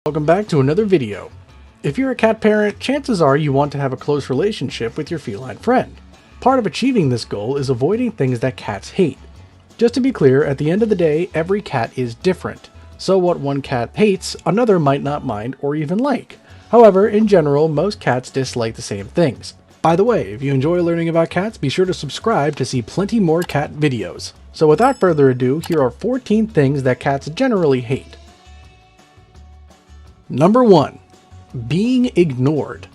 Welcome back to another video. If you're a cat parent, chances are you want to have a close relationship with your feline friend. Part of achieving this goal is avoiding things that cats hate. Just to be clear, at the end of the day, every cat is different. So what one cat hates, another might not mind or even like. However, in general, most cats dislike the same things. By the way, if you enjoy learning about cats, be sure to subscribe to see plenty more cat videos. So without further ado, here are 14 things that cats generally hate. Number 1. Being ignored.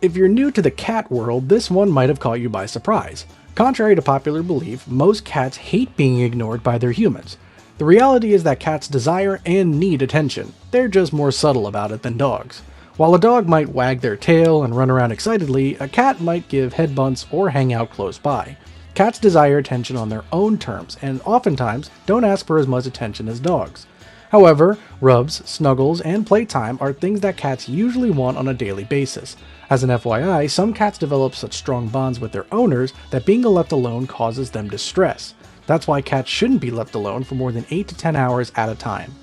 If you're new to the cat world, this one might have caught you by surprise. Contrary to popular belief, most cats hate being ignored by their humans. The reality is that cats desire and need attention. They're just more subtle about it than dogs. While a dog might wag their tail and run around excitedly, a cat might give head bunts or hang out close by. Cats desire attention on their own terms and oftentimes don't ask for as much attention as dogs. However, rubs, snuggles, and playtime are things that cats usually want on a daily basis. As an FYI, some cats develop such strong bonds with their owners that being left alone causes them distress. That's why cats shouldn't be left alone for more than 8 to 10 hours at a time.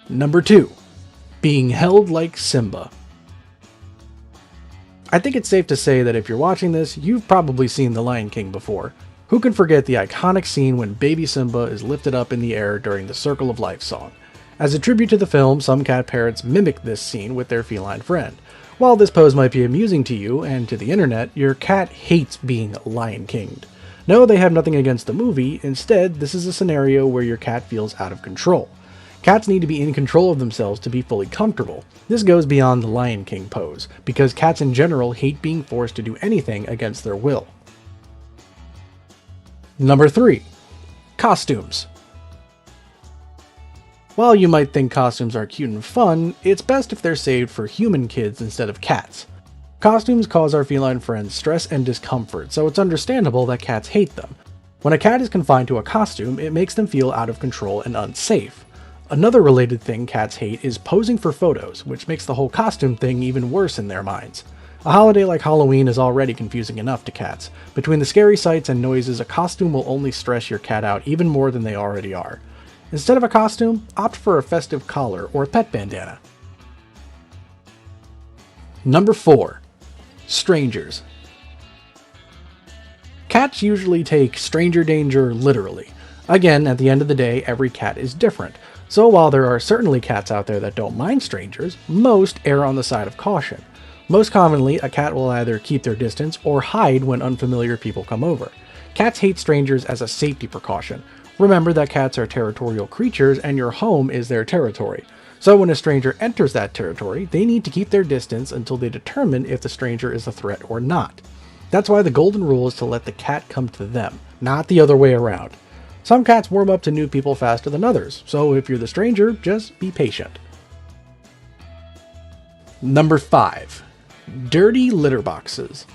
Number 2. Being held like Simba. I think it's safe to say that if you're watching this, you've probably seen The Lion King before. Who can forget the iconic scene when baby Simba is lifted up in the air during the Circle of Life song? As a tribute to the film, some cat parents mimic this scene with their feline friend. While this pose might be amusing to you and to the internet, your cat hates being Lion Kinged. No, they have nothing against the movie. Instead, this is a scenario where your cat feels out of control. Cats need to be in control of themselves to be fully comfortable. This goes beyond the Lion King pose, because cats in general hate being forced to do anything against their will. Number 3. Costumes. While you might think costumes are cute and fun, it's best if they're saved for human kids instead of cats. Costumes cause our feline friends stress and discomfort, so it's understandable that cats hate them. When a cat is confined to a costume, it makes them feel out of control and unsafe. Another related thing cats hate is posing for photos, which makes the whole costume thing even worse in their minds. A holiday like Halloween is already confusing enough to cats. Between the scary sights and noises, a costume will only stress your cat out even more than they already are. Instead of a costume, opt for a festive collar or pet bandana. Number 4. Strangers. Cats usually take stranger danger literally. Again, at the end of the day, every cat is different. So while there are certainly cats out there that don't mind strangers, most err on the side of caution. Most commonly, a cat will either keep their distance or hide when unfamiliar people come over. Cats hate strangers as a safety precaution. Remember that cats are territorial creatures and your home is their territory. So when a stranger enters that territory, they need to keep their distance until they determine if the stranger is a threat or not. That's why the golden rule is to let the cat come to them, not the other way around. Some cats warm up to new people faster than others, so if you're the stranger, just be patient. Number 5. Dirty litter boxes.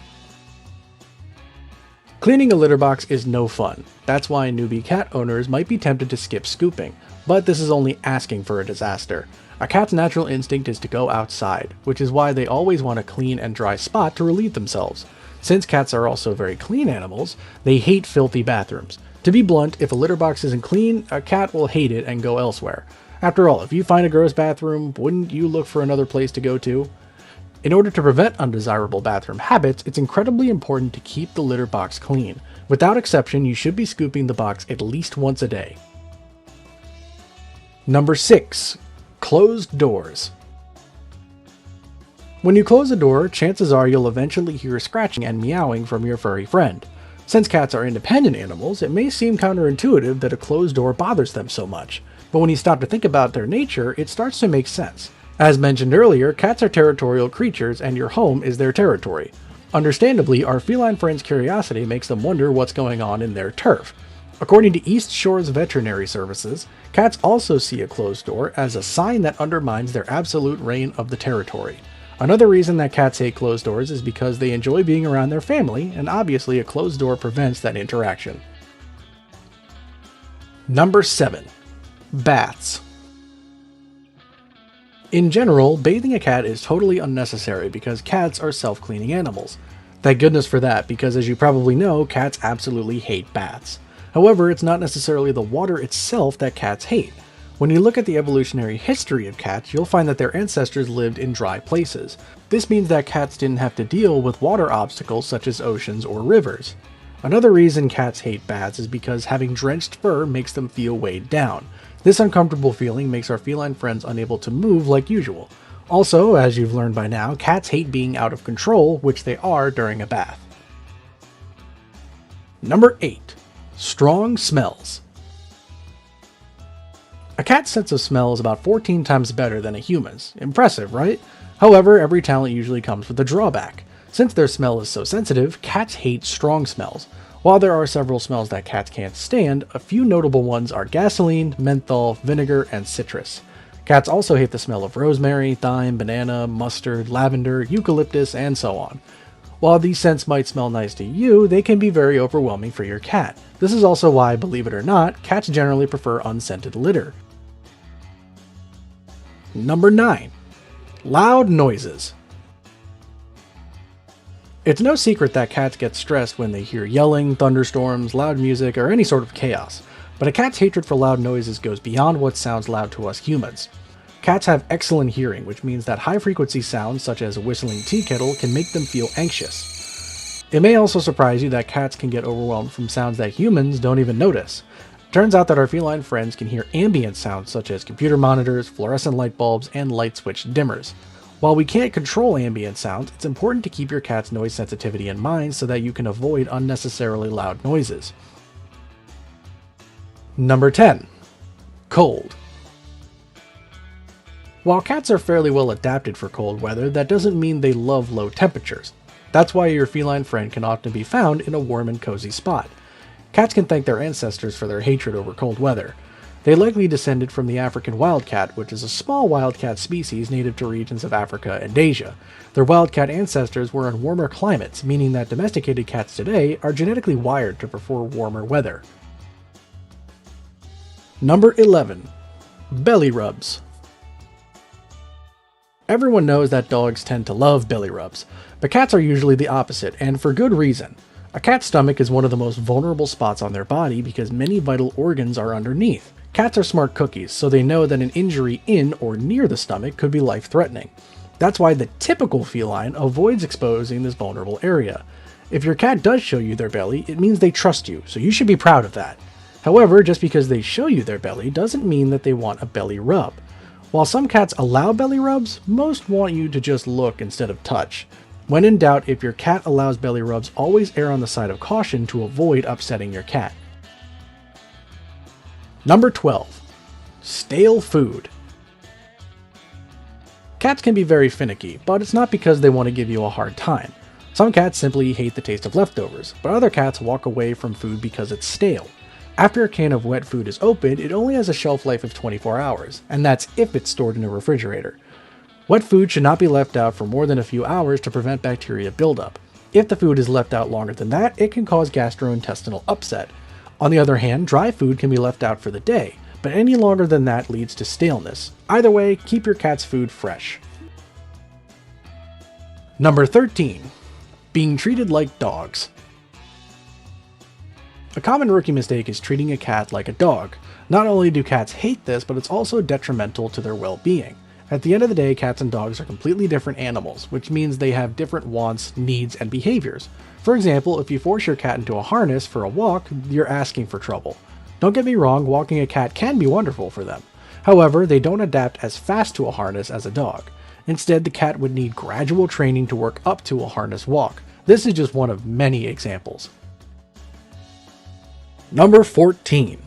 Cleaning a litter box is no fun. That's why newbie cat owners might be tempted to skip scooping, but this is only asking for a disaster. A cat's natural instinct is to go outside, which is why they always want a clean and dry spot to relieve themselves. Since cats are also very clean animals, they hate filthy bathrooms. To be blunt, if a litter box isn't clean, a cat will hate it and go elsewhere. After all, if you find a gross bathroom, wouldn't you look for another place to go to? In order to prevent undesirable bathroom habits, it's incredibly important to keep the litter box clean. Without exception, you should be scooping the box at least once a day. Number 6. Closed doors. When you close a door, chances are you'll eventually hear scratching and meowing from your furry friend. Since cats are independent animals, it may seem counterintuitive that a closed door bothers them so much. But when you stop to think about their nature, it starts to make sense. As mentioned earlier, cats are territorial creatures and your home is their territory. Understandably, our feline friends' curiosity makes them wonder what's going on in their turf. According to East Shores Veterinary Services, cats also see a closed door as a sign that undermines their absolute reign of the territory. Another reason that cats hate closed doors is because they enjoy being around their family, and obviously a closed door prevents that interaction. Number 7. Baths. In general, bathing a cat is totally unnecessary because cats are self-cleaning animals. Thank goodness for that, because as you probably know, cats absolutely hate baths. However, it's not necessarily the water itself that cats hate. When you look at the evolutionary history of cats, you'll find that their ancestors lived in dry places. This means that cats didn't have to deal with water obstacles such as oceans or rivers. Another reason cats hate baths is because having drenched fur makes them feel weighed down. This uncomfortable feeling makes our feline friends unable to move like usual. Also, as you've learned by now, cats hate being out of control, which they are during a bath. Number 8. Strong smells. A cat's sense of smell is about 14 times better than a human's. Impressive, right? However, every talent usually comes with a drawback. Since their smell is so sensitive, cats hate strong smells. While there are several smells that cats can't stand, a few notable ones are gasoline, menthol, vinegar, and citrus. Cats also hate the smell of rosemary, thyme, banana, mustard, lavender, eucalyptus, and so on. While these scents might smell nice to you, they can be very overwhelming for your cat. This is also why, believe it or not, cats generally prefer unscented litter. Number 9. Loud noises. It's no secret that cats get stressed when they hear yelling, thunderstorms, loud music, or any sort of chaos. But a cat's hatred for loud noises goes beyond what sounds loud to us humans. Cats have excellent hearing, which means that high-frequency sounds such as a whistling tea kettle can make them feel anxious. It may also surprise you that cats can get overwhelmed from sounds that humans don't even notice. Turns out that our feline friends can hear ambient sounds such as computer monitors, fluorescent light bulbs, and light switch dimmers. While we can't control ambient sounds, it's important to keep your cat's noise sensitivity in mind so that you can avoid unnecessarily loud noises. Number 10. Cold. While cats are fairly well adapted for cold weather, that doesn't mean they love low temperatures. That's why your feline friend can often be found in a warm and cozy spot. Cats can thank their ancestors for their hatred over cold weather. They likely descended from the African wildcat, which is a small wildcat species native to regions of Africa and Asia. Their wildcat ancestors were in warmer climates, meaning that domesticated cats today are genetically wired to prefer warmer weather. Number 11. Belly rubs. Everyone knows that dogs tend to love belly rubs, but cats are usually the opposite, and for good reason. A cat's stomach is one of the most vulnerable spots on their body because many vital organs are underneath. Cats are smart cookies, so they know that an injury in or near the stomach could be life-threatening. That's why the typical feline avoids exposing this vulnerable area. If your cat does show you their belly, it means they trust you, so you should be proud of that. However, just because they show you their belly doesn't mean that they want a belly rub. While some cats allow belly rubs, most want you to just look instead of touch. When in doubt, if your cat allows belly rubs, always err on the side of caution to avoid upsetting your cat. Number 12. Stale food. Cats can be very finicky, but it's not because they want to give you a hard time. Some cats simply hate the taste of leftovers, but other cats walk away from food because it's stale. After a can of wet food is opened, it only has a shelf life of 24 hours, and that's if it's stored in a refrigerator. Wet food should not be left out for more than a few hours to prevent bacteria buildup. If the food is left out longer than that, it can cause gastrointestinal upset. On the other hand, dry food can be left out for the day, but any longer than that leads to staleness. Either way, keep your cat's food fresh. Number 13. Being treated like dogs. A common rookie mistake is treating a cat like a dog. Not only do cats hate this, but it's also detrimental to their well-being. At the end of the day, cats and dogs are completely different animals, which means they have different wants, needs, and behaviors. For example, if you force your cat into a harness for a walk, you're asking for trouble. Don't get me wrong, walking a cat can be wonderful for them. However, they don't adapt as fast to a harness as a dog. Instead, the cat would need gradual training to work up to a harness walk. This is just one of many examples. Number 14.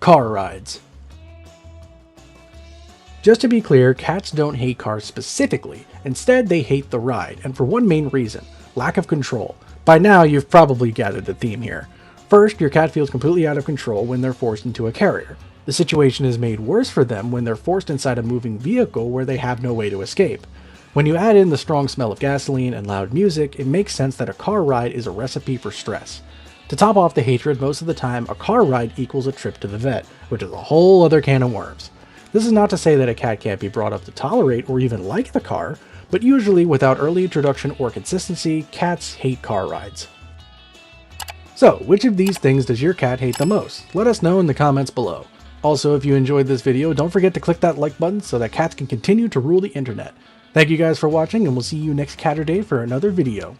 Car rides. Just to be clear, cats don't hate cars specifically. Instead, they hate the ride, and for one main reason: lack of control. By now, you've probably gathered the theme here. First, your cat feels completely out of control when they're forced into a carrier. The situation is made worse for them when they're forced inside a moving vehicle where they have no way to escape. When you add in the strong smell of gasoline and loud music, it makes sense that a car ride is a recipe for stress. To top off the hatred, most of the time, a car ride equals a trip to the vet, which is a whole other can of worms. This is not to say that a cat can't be brought up to tolerate or even like the car, but usually without early introduction or consistency, cats hate car rides. So, which of these things does your cat hate the most? Let us know in the comments below. Also, if you enjoyed this video, don't forget to click that like button so that cats can continue to rule the internet. Thank you guys for watching, and we'll see you next Catterday for another video.